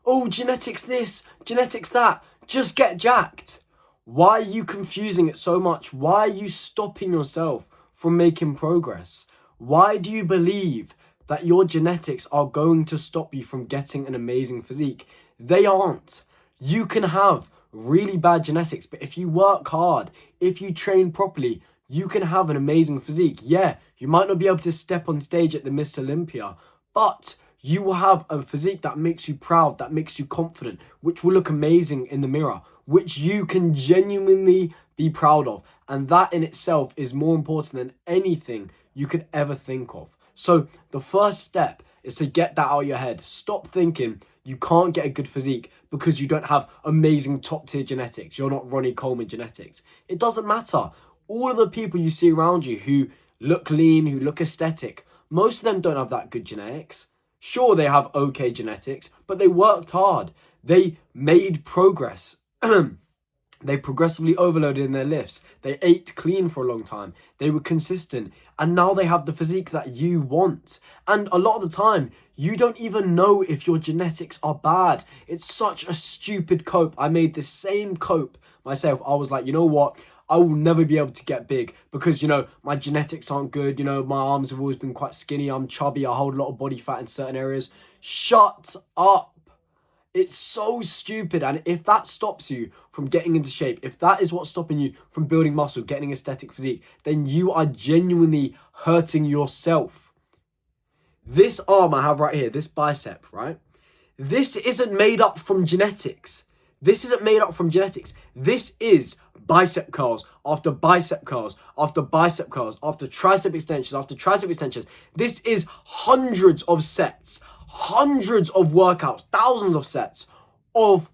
Oh, genetics this, genetics that. Just get jacked. Why are you confusing it so much? Why are you stopping yourself from making progress? Why do you believe that your genetics are going to stop you from getting an amazing physique? They aren't. You can have really bad genetics, but if you work hard, if you train properly, you can have an amazing physique. Yeah, you might not be able to step on stage at the Miss Olympia, but you will have a physique that makes you proud, that makes you confident, which will look amazing in the mirror, which you can genuinely be proud of. And that in itself is more important than anything you could ever think of. So the first step is to get that out of your head. Stop thinking you can't get a good physique because you don't have amazing top tier genetics. You're not Ronnie Coleman genetics. It doesn't matter. All of the people you see around you who look lean, who look aesthetic, most of them don't have that good genetics. Sure, they have okay genetics, but they worked hard. They made progress. They progressively overloaded in their lifts. They ate clean for a long time. They were consistent. And now they have the physique that you want. And a lot of the time, you don't even know if your genetics are bad. It's such a stupid cope. I made the same cope myself. I was like, you know what? I will never be able to get big because, my genetics aren't good. My arms have always been quite skinny. I'm chubby. I hold a lot of body fat in certain areas. Shut up. It's so stupid. And if that stops you from getting into shape, if that is what's stopping you from building muscle, getting aesthetic physique, then you are genuinely hurting yourself. This arm I have right here, this bicep, right? This isn't made up from genetics. This isn't made up from genetics. This is bicep curls after bicep curls after bicep curls after tricep extensions after tricep extensions. This is hundreds of sets, hundreds of workouts, thousands of sets of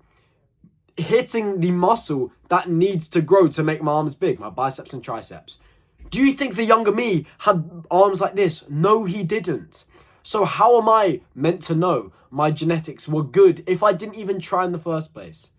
hitting the muscle that needs to grow to make my arms big, my biceps and triceps. Do you think the younger me had arms like this? No, he didn't. So how am I meant to know my genetics were good if I didn't even try in the first place?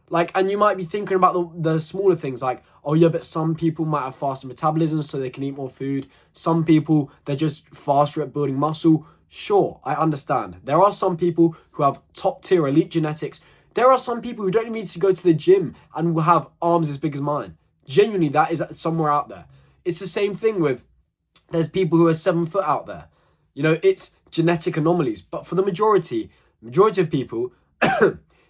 And you might be thinking about the smaller things like, oh yeah, but some people might have faster metabolism so they can eat more food. Some people, they're just faster at building muscle. Sure, I understand. There are some people who have top tier elite genetics. There are some people who don't even need to go to the gym and will have arms as big as mine. Genuinely, that is somewhere out there. It's the same thing with, there's people who are 7 foot out there. It's genetic anomalies. But for the majority of people,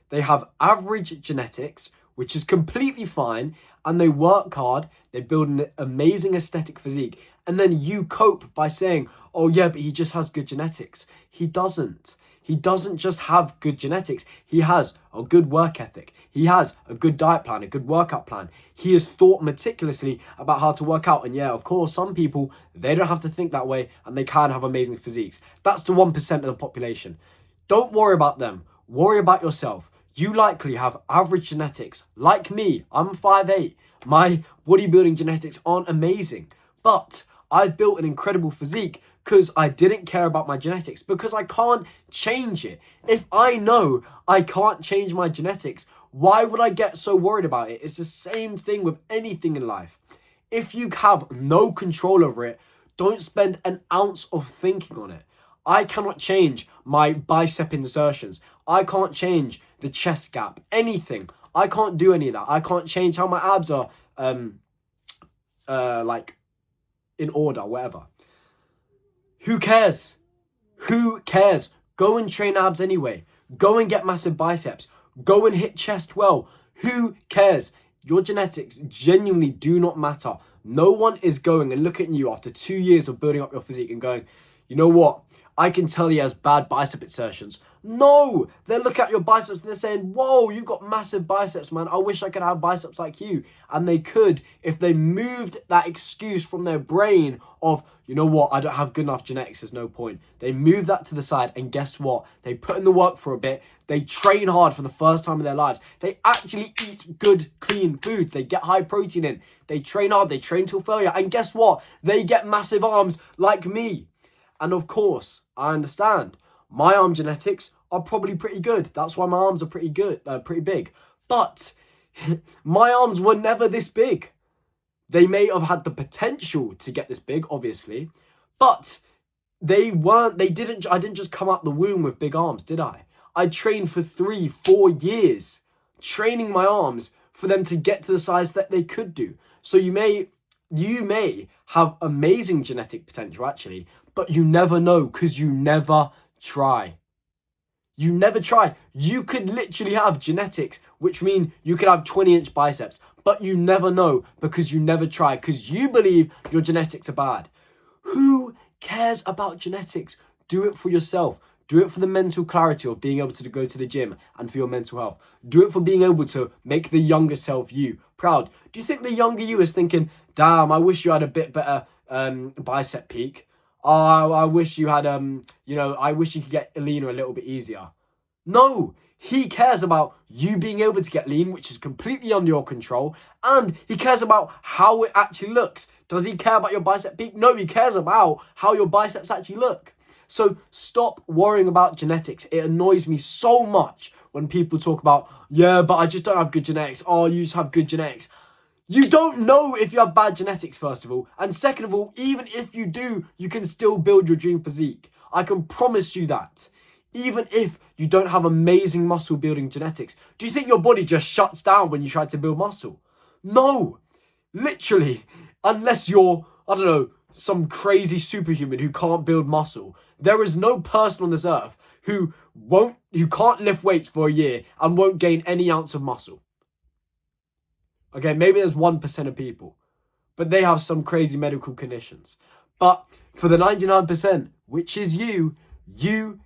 they have average genetics, which is completely fine, and they work hard, they build an amazing aesthetic physique, and then you cope by saying, oh yeah, but he just has good genetics. He doesn't. He doesn't just have good genetics. He has a good work ethic. He has a good diet plan, a good workout plan. He has thought meticulously about how to work out. And yeah, of course, some people, they don't have to think that way and they can have amazing physiques. That's the 1% of the population. Don't worry about them. Worry about yourself. You likely have average genetics. Like me, I'm 5'8". My bodybuilding genetics aren't amazing. But I've built an incredible physique because I didn't care about my genetics, because I can't change it. If I know I can't change my genetics, why would I get so worried about it? It's the same thing with anything in life. If you have no control over it, don't spend an ounce of thinking on it. I cannot change my bicep insertions. I can't change the chest gap, anything. I can't do any of that. I can't change how my abs are, in order, whatever. Who cares? Who cares? Go and train abs anyway. Go and get massive biceps. Go and hit chest well. Who cares? Your genetics genuinely do not matter. No one is going and looking at you after 2 years of building up your physique and going, you know what? I can tell he has bad bicep insertions. No, they're looking at your biceps and they're saying, whoa, you've got massive biceps, man. I wish I could have biceps like you. And they could if they moved that excuse from their brain of, you know what, I don't have good enough genetics, there's no point. They move that to the side and guess what? They put in the work for a bit. They train hard for the first time in their lives. They actually eat good, clean foods. They get high protein in. They train hard. They train till failure. And guess what? They get massive arms like me. And of course, I understand. My arm genetics are probably pretty good. That's why my arms are pretty big. But my arms were never this big. They may have had the potential to get this big, obviously, but I didn't just come out the womb with big arms, did I? I trained for 3-4 years, training my arms for them to get to the size that they could do. So you may have amazing genetic potential actually, but you never know because you never try. You never try. You could literally have genetics, which mean you could have 20-inch biceps, but you never know because you never try, because you believe your genetics are bad. Who cares about genetics? Do it for yourself. Do it for the mental clarity of being able to go to the gym and for your mental health. Do it for being able to make the younger self you proud. Do you think the younger you is thinking, damn, I wish you had a bit better bicep peak. Oh, I wish you had, I wish you could get leaner a little bit easier. No, he cares about you being able to get lean, which is completely under your control. And he cares about how it actually looks. Does he care about your bicep peak? No, he cares about how your biceps actually look. So stop worrying about genetics. It annoys me so much when people talk about, yeah, but I just don't have good genetics. Oh, you just have good genetics. You don't know if you have bad genetics, first of all. And second of all, even if you do, you can still build your dream physique. I can promise you that. Even if you don't have amazing muscle building genetics, do you think your body just shuts down when you try to build muscle? No. Literally, unless you're, I don't know, some crazy superhuman who can't build muscle. There is no person on this earth who can't lift weights for a year and won't gain any ounce of muscle. Okay, maybe there's 1% of people, but they have some crazy medical conditions. But for the 99%, which is you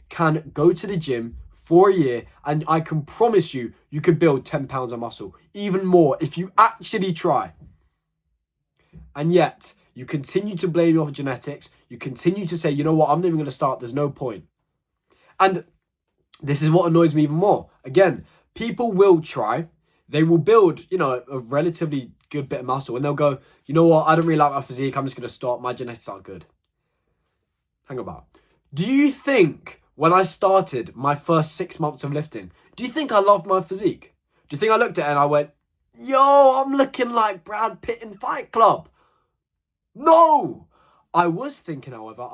can go to the gym for a year and I can promise you, you could build 10 pounds of muscle, even more if you actually try. And yet, you continue to blame your genetics. You continue to say, you know what, I'm not even going to start. There's no point. And this is what annoys me even more. Again, people will try. They will build, a relatively good bit of muscle. And they'll go, you know what, I don't really like my physique. I'm just going to stop. My genetics aren't good. Hang about. Do you think when I started my first 6 months of lifting, do you think I loved my physique? Do you think I looked at it and I went, yo, I'm looking like Brad Pitt in Fight Club? No! I was thinking, however,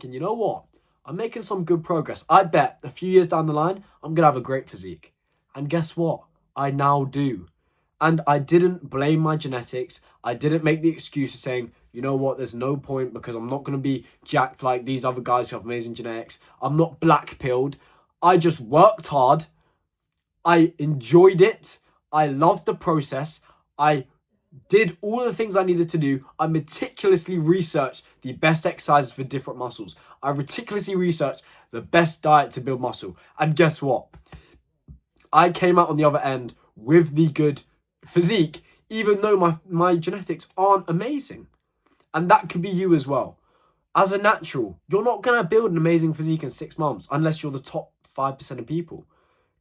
you know what? I'm making some good progress. I bet a few years down the line, I'm going to have a great physique. And guess what? I now do. And I didn't blame my genetics. I didn't make the excuse of saying, you know what, there's no point because I'm not going to be jacked like these other guys who have amazing genetics. I'm not black-pilled. I just worked hard. I enjoyed it. I loved the process. I did all the things I needed to do. I meticulously researched the best exercises for different muscles. I meticulously researched the best diet to build muscle. And guess what? I came out on the other end with the good physique, even though my genetics aren't amazing. And that could be you as well. As a natural, you're not going to build an amazing physique in 6 months unless you're the top 5% of people.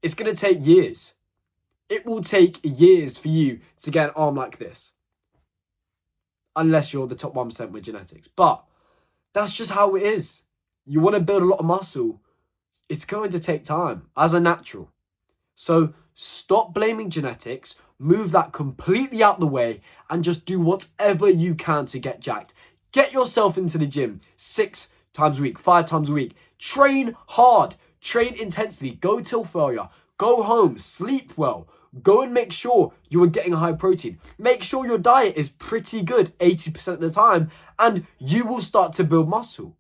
It's going to take years. It will take years for you to get an arm like this. Unless you're the top 1% with genetics. But that's just how it is. You want to build a lot of muscle. It's going to take time as a natural. So stop blaming genetics. Move that completely out the way and just do whatever you can to get jacked. Get yourself into the gym 6 times a week, 5 times a week. Train hard. Train intensely. Go till failure. Go home. Sleep well. Go and make sure you are getting a high protein. Make sure your diet is pretty good 80% of the time and you will start to build muscle.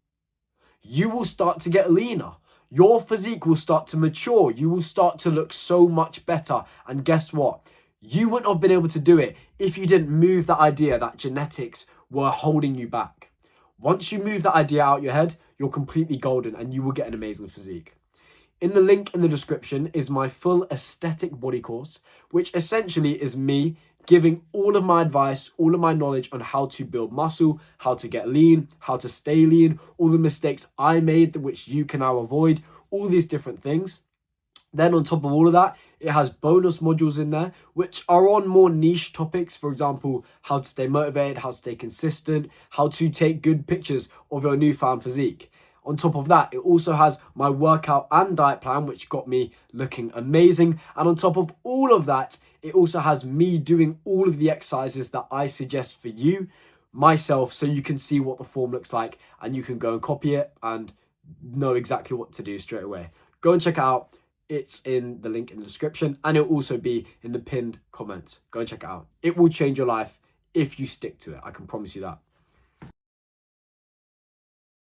You will start to get leaner. Your physique will start to mature. You will start to look so much better. And guess what? You wouldn't have been able to do it if you didn't move that idea that genetics were holding you back. Once you move that idea out your head, you're completely golden and you will get an amazing physique. In the link in the description is my full aesthetic body course, which essentially is me giving all of my advice, all of my knowledge on how to build muscle, how to get lean, how to stay lean, all the mistakes I made which you can now avoid, all these different things. Then on top of all of that, it has bonus modules in there, which are on more niche topics. For example, how to stay motivated, how to stay consistent, how to take good pictures of your newfound physique. On top of that, it also has my workout and diet plan, which got me looking amazing. And on top of all of that, it also has me doing all of the exercises that I suggest for you, myself, so you can see what the form looks like and you can go and copy it and know exactly what to do straight away. Go and check it out. It's in the link in the description, and it'll also be in the pinned comments. Go and check it out. It will change your life if you stick to it. I can promise you that.